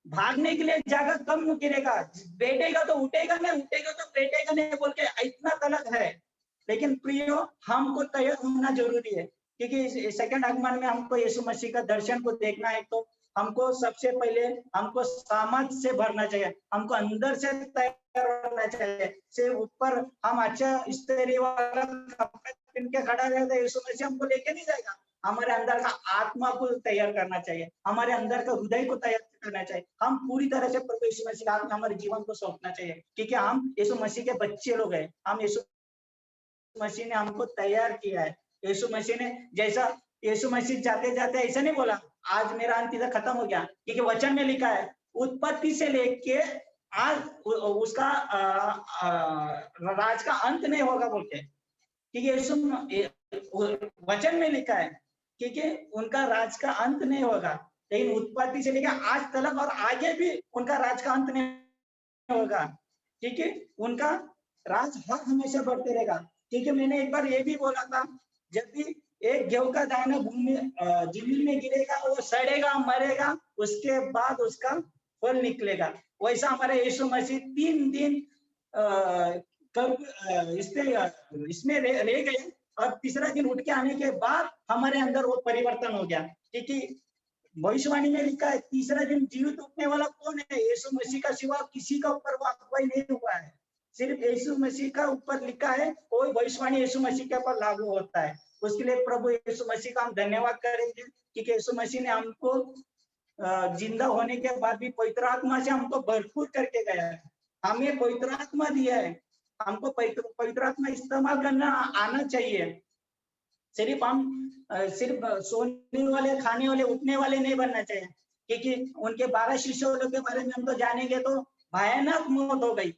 भागने के लिए जगह कम गिरेगा, बैठेगा तो उठेगा नहीं, उठेगा तो बैठेगा नहीं बोल के इतना तलक है। लेकिन प्रियो हमको तैयार होना जरूरी है, क्योंकि सेकंड आगमन में हमको यीशु मसीह का दर्शन को देखना है, तो हमको सबसे पहले हमको सामर्थ से भरना चाहिए, हमको अंदर से तैयार होना चाहिए। से ऊपर हम अच्छा स्तरीय वाला कपड़ा पहन के खड़ा रहता, यीशु मसीह हमको लेके नहीं जाएगा। हमारे अंदर का आत्मा को तैयार करना चाहिए, हमारे अंदर का हृदय को तैयार करना चाहिए। हम पूरी तरह से प्रभु यीशु मसीह के हमारे जीवन को सौंपना चाहिए, क्योंकि हम यीशु मसीह के बच्चे लोग हैं। हम यीशु मसीह ने हमको तैयार किया है, यीशु मसीह ने जैसा यीशु मसीह जाते जाते ऐसा नहीं बोला आज मेरा अंत इधर खत्म हो गया, क्योंकि वचन में लिखा है उत्पत्ति से लेके आज उसका राज का अंत नहीं होगा बोल के, क्योंकि यीशु वचन में लिखा है क्योंकि उनका राज का अंत नहीं होगा, लेकिन उत्पत्ति से लेकर आज तक और आगे भी उनका राज का अंत नहीं होगा, क्योंकि उनका राज हर हमेशा बढ़ते रहेगा। क्योंकि मैंने एक बार ये भी बोला था, जब भी एक गेहूं का दाना भूमि जमीन में गिरेगा वो सड़ेगा मरेगा, उसके बाद उसका फल निकलेगा। वैसा हमारे यीशु मसीह 3 दिन इसमें रह गए और तीसरा दिन उठ के आने के बाद हमारे अंदर वो परिवर्तन हो गया, क्योंकि भविष्यवाणी में लिखा है तीसरा दिन जीवित उठने वाला कौन है? यीशु मसीह का सिवा किसी का ऊपर वो अगुवाई नहीं हुआ है, सिर्फ यीशु मसीह का ऊपर लिखा है, कोई भविष्यवाणी यीशु मसीह के ऊपर लागू होता है। उसके लिए प्रभु यीशु मसीह का हम धन्यवाद करेंगे, क्योंकि यीशु मसीह ने हमको जिंदा होने के बाद भी पवित्र आत्मा से हमको भरपूर करके गया है, हमें पवित्र आत्मा दिया है, हमको पवित्र आत्मा इस्तेमाल करना आना चाहिए। सिर्फ हम सिर्फ सोने वाले खाने वाले उठने वाले नहीं बनना चाहिए, क्योंकि उनके 12 शिष्यों के बारे में हम तो जानेंगे तो भयानक मौत हो गई,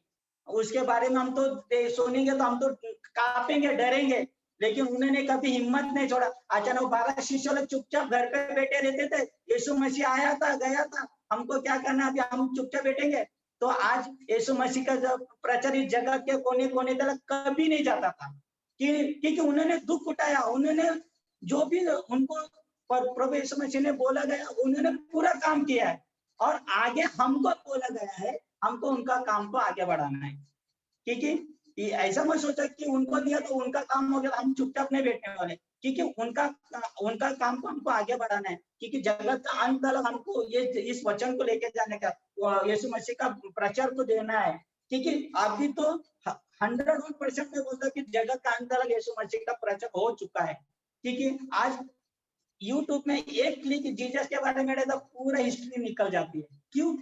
उसके बारे में हम तो सुनेंगे तो हम तो कांपेंगे डरेंगे, लेकिन उन्होंने कभी हिम्मत नहीं छोड़ा। अचानक 12 शिष्य लोग चुपचाप घर पे बैठे रहते थे, यीशु मसीह आया था गया था, हमको क्या करना, अभी हम चुपचाप बैठेंगे। तो आज यीशु मसीह का जब प्रचार इस जगत के कोने कोने तक कभी नहीं जाता था, क्योंकि उन्होंने दुख उठाया, उन्होंने जो भी उनको प्रभु यीशु मसीह ने बोला गया उन्होंने पूरा काम किया है, और आगे हमको बोला गया है हमको उनका काम को आगे बढ़ाना है। क्योंकि ऐसा मत सोचा कि उनको दिया तो उनका काम हो गया, हम चुपचाप नहीं बैठने वाले, क्योंकि उनका काम को हमको आगे बढ़ाना है, क्योंकि जगत का अंत तक हमको ये इस वचन को लेके जाने का, यीशु मसीह का प्रचार को देना है। क्योंकि अभी तो 100% में बोलता कि जगत का अंत तक यीशु मसीह का प्रचार हो चुका है, क्योंकि आज यूट्यूब में एक क्लिक जीसस के बारे में तो पूरा हिस्ट्री निकल जाती है। क्यों?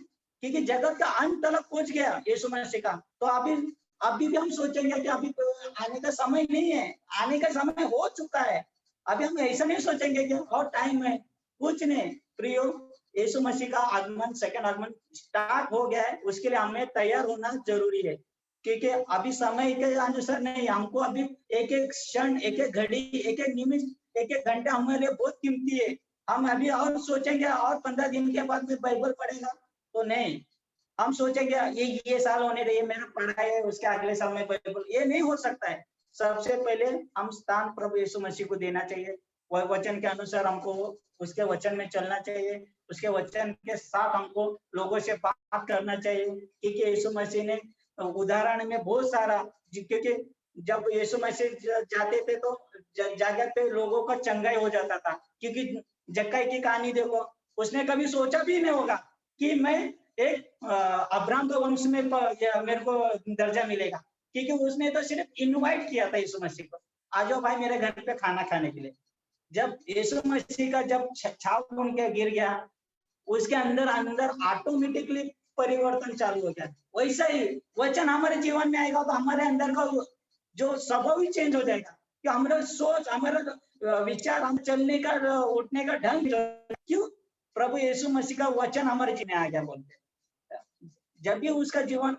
क्योंकि जगत का अंत तक पहुंच गया यीशु मसीह का। तो अभी भी हम सोचेंगे कि अभी आने का समय नहीं है, आने का समय हो चुका है। अभी हम ऐसा नहीं सोचेंगे कि और टाइम है, कुछ नहीं प्रियो, यीशु मसीह का आगमन, सेकंड आगमन स्टार्ट हो गया है, उसके लिए हमें तैयार होना जरूरी है, क्योंकि अभी समय के अनुसार नहीं, हमको अभी एक एक क्षण, एक एक घड़ी, एक एक निमिष, एक एक घंटा हमारे लिए बहुत कीमती है। हम अभी और सोचेंगे और 15 दिन के बाद में बाइबल पढ़ेगा तो नहीं, हम सोचेंगे ये साल होने रही है, मेरा पढ़ाई है, उसके अगले साल में बाइबल, ये नहीं हो सकता है। सबसे पहले हम स्थान प्रभु यीशु मसीह को देना चाहिए, वह वचन के अनुसार हमको उसके वचन में चलना चाहिए, उसके वचन के साथ हमको लोगों से बात करना चाहिए, क्योंकि यीशु मसीह ने उदाहरण में बहुत सारा, क्योंकि जब यीशु मसीह जाते थे तो जगह पे लोगों का चंगाई हो जाता था, क्योंकि जक्कई की कहानी देखो, उसने कभी सोचा भी नहीं होगा कि मैं एक अब्राहम के वंश में मेरे को दर्जा मिलेगा, क्योंकि उसने तो सिर्फ इनवाइट किया था यीशु मसीह को, आ जाओ भाई मेरे घर पे खाना खाने के लिए। जब यीशु मसीह का जब छाप उनके गिर गया, उसके अंदर ऑटोमेटिकली परिवर्तन चालू हो गया। वैसा ही वचन हमारे जीवन में आएगा तो हमारे अंदर का जो स्वभाव ही चेंज हो जाएगा, कि हमारा सोच, हमारा विचार, हम चलने का उठने का ढंग, क्यों? प्रभु यीशु मसीह का वचन हमारे जीवन में आ गया बोलते। जब भी उसका जीवन,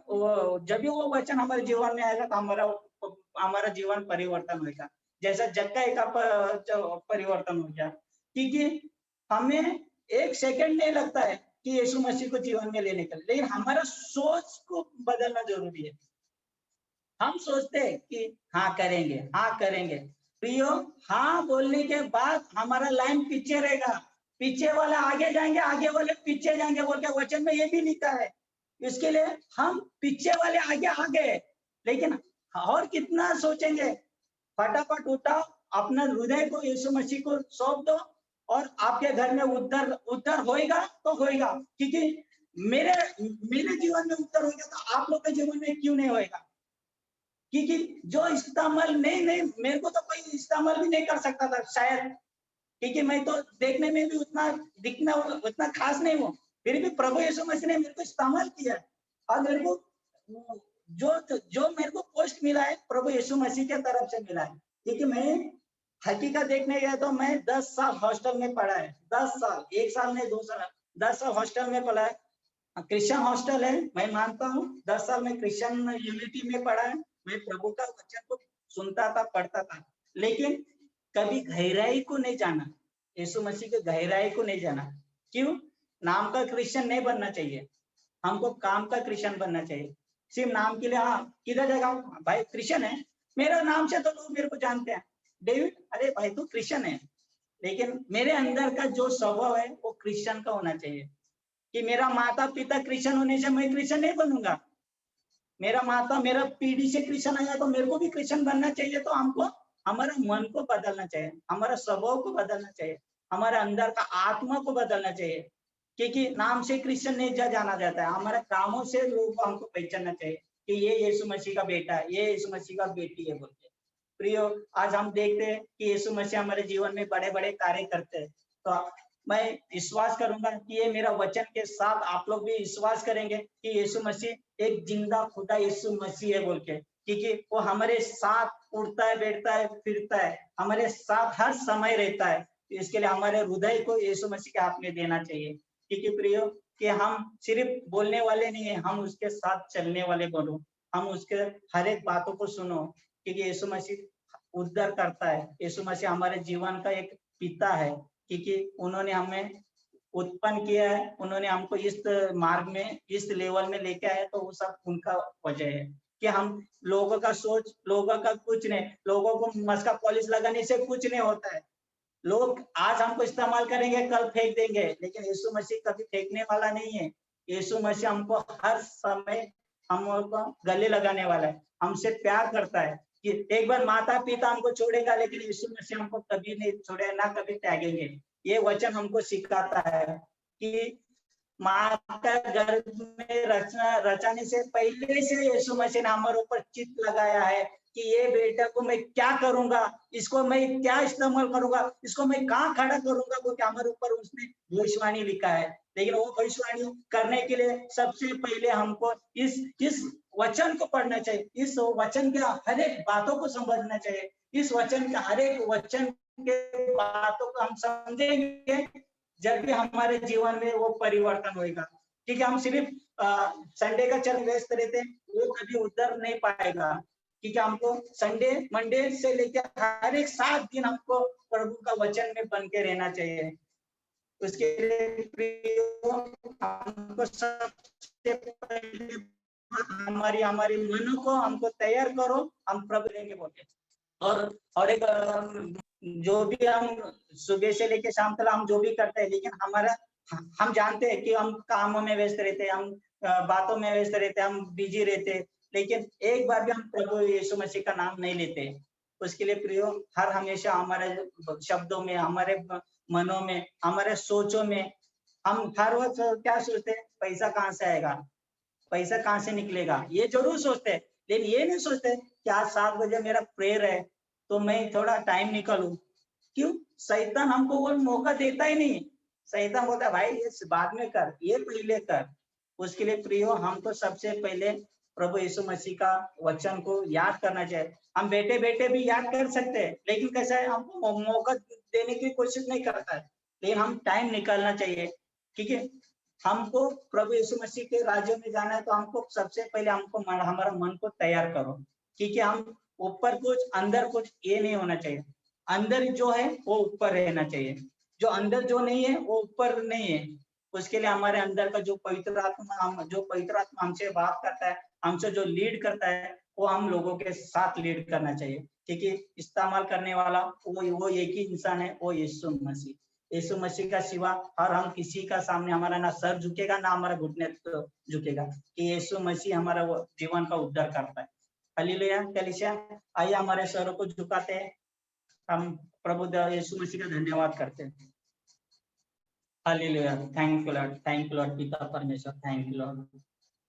जब भी वो वचन हमारे जीवन में आएगा तो हमारा जीवन परिवर्तन होगा, जैसा जक्कई का परिवर्तन हो गया, क्योंकि हमें एक सेकंड नहीं लगता है कि यीशु मसीह को जीवन में लेने का, लेकिन हमारा सोच को बदलना जरूरी है। हम सोचते हैं कि हाँ करेंगे, प्रियो, हाँ बोलने के बाद हमारा लाइन पीछे रहेगा, पीछे वाले आगे जाएंगे, आगे वाले पीछे जाएंगे बोल के वचन में ये भी लिखा है। इसके लिए हम पीछे वाले आगे आ गए, लेकिन और कितना सोचेंगे? फटाफट उठाओ, अपना हृदय को यीशु मसीह को सौंप दो, और आपके घर में उद्धार होएगा तो होएगा, क्योंकि मेरे जीवन में उद्धार होगा तो आप लोग के जीवन में क्यों नहीं होएगा? क्योंकि जो इस्तेमाल नहीं, मेरे को तो कोई इस्तेमाल भी नहीं कर सकता था शायद, क्योंकि मैं तो देखने में भी उतना दिखना उतना खास नहीं हूँ, फिर भी प्रभु यीशु मसीह ने मेरे को इस्तेमाल किया, और मेरे को जो मेरे को पोस्ट मिला है प्रभु यीशु मसीह के तरफ से मिला है, क्योंकि मैं हकीकत देखने गया तो मैं 10 साल हॉस्टल में पढ़ा है, 10 साल, 1 साल नहीं 2 साल, 10 साल हॉस्टल में पढ़ा है। क्रिश्चियन हॉस्टल है, मैं मानता हूँ 10 साल में क्रिश्चियन यूनिटी में पढ़ा है, मैं प्रभु का वचन को सुनता था, पढ़ता था, लेकिन कभी गहराई को नहीं जाना, यीशु मसीह के गहराई को नहीं जाना। क्यों? नाम का क्रिश्चियन नहीं बनना चाहिए, हमको काम का क्रिश्चियन बनना चाहिए। सिर्फ नाम के लिए, हाँ किधर जाएगा भाई क्रिश्चियन है, मेरा नाम से तो लोग मेरे को जानते हैं, डेविड, अरे भाई तू क्रिश्चियन है, लेकिन मेरे अंदर का जो स्वभाव है वो क्रिश्चियन का होना चाहिए। कि मेरा माता पिता क्रिश्चियन होने से मैं क्रिश्चियन नहीं बनूंगा, मेरा पीढ़ी से क्रिश्चियन आया तो मेरे को भी क्रिश्चियन बनना चाहिए। तो हमको हमारा मन को बदलना चाहिए, हमारा स्वभाव को बदलना चाहिए, हमारे अंदर का आत्मा को बदलना चाहिए। क्योंकि नाम से क्रिश्चियन नहीं जाना जाता है, हमारे कामों से लोगों को हमको पहचानना चाहिए कि ये यीशु मसीह का बेटा है, ये यीशु मसीह का बेटी है बोल के। प्रियो, आज हम देखते हैं कि यीशु मसीह हमारे जीवन में बड़े बड़े कार्य करते हैं। तो मैं विश्वास करूंगा कि ये मेरा वचन के साथ आप लोग भी विश्वास करेंगे कि यीशु मसीह एक जिंदा खुदा यीशु मसीह है बोल के, क्योंकि वो हमारे साथ उड़ता है, बैठता है, फिरता है, हमारे साथ हर समय रहता है। इसके लिए हमारे हृदय को यीशु मसीह के हाथ में देना चाहिए। क्योंकि प्रियो, कि हम सिर्फ बोलने वाले नहीं है, हम उसके साथ चलने वाले बोलो, हम उसके हर एक बातों को सुनो, क्योंकि यीशु मसीह उद्धार करता है। यीशु मसीह हमारे जीवन का एक पिता है, क्योंकि उन्होंने हमें उत्पन्न किया है, उन्होंने हमको इस मार्ग में, इस लेवल में लेके आए, तो वो सब उनका वजह है। कि हम लोगों का सोच, लोगों का कुछ नहीं, लोगों को मस्का पॉलिश लगाने से कुछ नहीं होता है। लोग आज हमको इस्तेमाल करेंगे, कल फेंक देंगे, लेकिन यीशु मसीह कभी फेंकने वाला नहीं है। यीशु मसीह हमको हर समय हमको गले लगाने वाला है, हमसे प्यार करता है। कि एक बार माता पिता हमको छोड़ेगा, लेकिन यीशु मसीह हमको कभी नहीं छोड़े, ना कभी त्यागेंगे। ये वचन हमको सिखाता है कि माँ का गर्भ में रचाने से पहले से यीशु मसीह ने हमारे ऊपर चित्त लगाया है कि ये बेटा को मैं क्या करूंगा, इसको मैं क्या इस्तेमाल करूंगा, इसको मैं कहाँ खड़ा करूंगा, वो हमारे ऊपर उसने भविष्यवाणी लिखा है। लेकिन वो भविष्यवाणी करने के लिए सबसे पहले हमको इस वचन को पढ़ना चाहिए, इस वचन के हर एक बातों को समझना चाहिए। इस वचन के हर एक वचन के बातों को हम समझेंगे, जब भी हमारे जीवन में वो परिवर्तन होगा। क्योंकि हम सिर्फ संडे का चरण व्यस्त रहते हैं, वो कभी उधर नहीं पाएगा। क्योंकि हमको संडे मंडे से लेकर हर एक 7 दिन हमको प्रभु का वचन में बन के रहना चाहिए। उसके लिए हमको सबसे पहले हमारी मन को हमको तैयार करो, हम प्रभु लेंगे बोले। और एक जो भी हम सुबह से लेके शाम तक हम जो भी करते हैं, लेकिन हमारा हम जानते हैं कि हम कामों में व्यस्त रहते हैं, हम बातों में व्यस्त रहते हैं, हम बिजी रहते हैं, लेकिन एक बार भी हम प्रभु यीशु मसीह का नाम नहीं लेते। उसके लिए प्रियो, हर हमेशा हमारे शब्दों में, हमारे मनों में, हमारे सोचों में हम हर वक्त क्या सोचते हैं, पैसा कहाँ से आएगा, पैसा कहाँ से निकलेगा, ये जरूर सोचते हैं। लेकिन ये नहीं सोचते कि आज 7 बजे मेरा प्रेयर है, तो मैं थोड़ा टाइम निकालूं। क्यों? शैतान हमको वो मौका देता ही नहीं। शैतान बोलता है भाई ये बाद में कर, ये पहले कर। उसके लिए प्रियो, हमको सबसे पहले प्रभु यीशु मसीह का वचन को याद करना चाहिए। हम बैठे बैठे भी याद कर सकते हैं, लेकिन कैसा है, हमको मौका देने की कोशिश नहीं करता है। लेकिन हम टाइम निकालना चाहिए, क्योंकि हमको प्रभु यीशु मसीह के राज्य में जाना है। तो हमको सबसे पहले हमको हमारा मन को तैयार करो, क्योंकि हम ऊपर कुछ अंदर कुछ ये नहीं होना चाहिए। अंदर जो है वो ऊपर रहना चाहिए, जो अंदर जो नहीं है वो ऊपर नहीं है। उसके लिए हमारे अंदर का जो पवित्र आत्मा हमसे बात करता है, हमसे जो लीड करता है, वो हम लोगों के साथ लीड करना चाहिए। क्योंकि इस्तेमाल करने वाला वो एक ही इंसान है, वो यीशु मसीह। यीशु मसीह का सिवा और हम किसी का सामने हमारा ना सर झुकेगा, ना हमारा घुटने झुकेगा, कि यीशु मसीह हमारा वो जीवन का उद्धार करता है। हालेलुया। कलीसिया, आइए हमारे सरों को झुकाते हैं, हम प्रभु यीशु मसीह का धन्यवाद करते हैं। Hallelujah. Thank you Lord, thank you Lord पिता परमेश्वर, थैंक यू लॉर्ड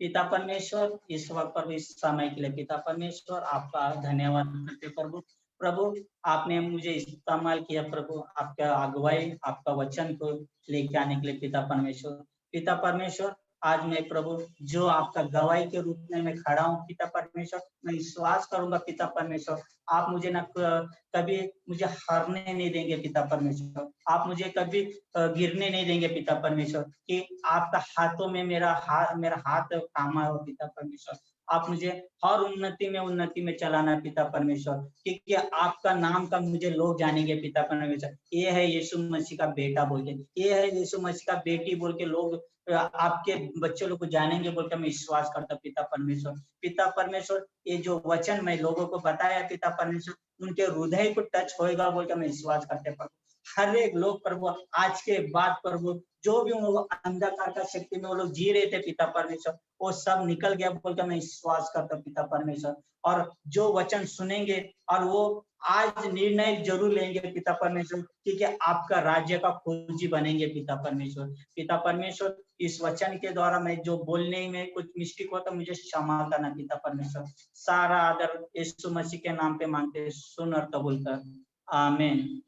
पिता परमेश्वर। इस वक्त पर इस समय के लिए पिता परमेश्वर आपका धन्यवाद करते प्रभु। प्रभु, आपने मुझे इस्तेमाल किया प्रभु, आपका अगुवाई, आपका वचन को लेके आने के लिए पिता परमेश्वर। पिता परमेश्वर, आज मैं प्रभु जो आपका गवाही के रूप में मैं खड़ा हूँ पिता परमेश्वर, मैं विश्वास करूंगा पिता परमेश्वर, आप मुझे ना कभी मुझे हारने नहीं देंगे पिता परमेश्वर, आप मुझे कभी गिरने नहीं देंगे पिता परमेश्वर, कि आपका हाथों में मेरा हाथ थामा हो पिता परमेश्वर। आप मुझे हर उन्नति में चलाना पिता परमेश्वर, क्योंकि आपका नाम का मुझे लोग जानेंगे पिता परमेश्वर, ये है यीशु मसीह का बेटा बोल के, ये है यीशु मसीह का बेटी बोल के लोग आपके बच्चे लोग को जानेंगे बोल के मैं विश्वास करता पिता परमेश्वर। पिता परमेश्वर, ये जो वचन मैं लोगों को बताया पिता परमेश्वर, उनके हृदय को टच होएगा बोल के मैं विश्वास करते प्रभु। हर एक लोग प्रभु आज के बाद प्रभु जो भी वो अंधकार का शक्ति में वो लोग जी रहे थे पिता परमेश्वर, वो सब निकल गया बोल के मैं विश्वास करता पिता परमेश्वर। और जो वचन सुनेंगे और वो आज निर्णय जरूर लेंगे पिता परमेश्वर, क्योंकि आपका राज्य का खोजी बनेंगे पिता परमेश्वर। पिता परमेश्वर, इस वचन के द्वारा मैं जो बोलने में कुछ मिस्टेक हो तो मुझे क्षमा करना पिता परमेश्वर। सारा आदर यीशु मसीह के नाम पे मांगते, सुन और कबूल कर, आमीन।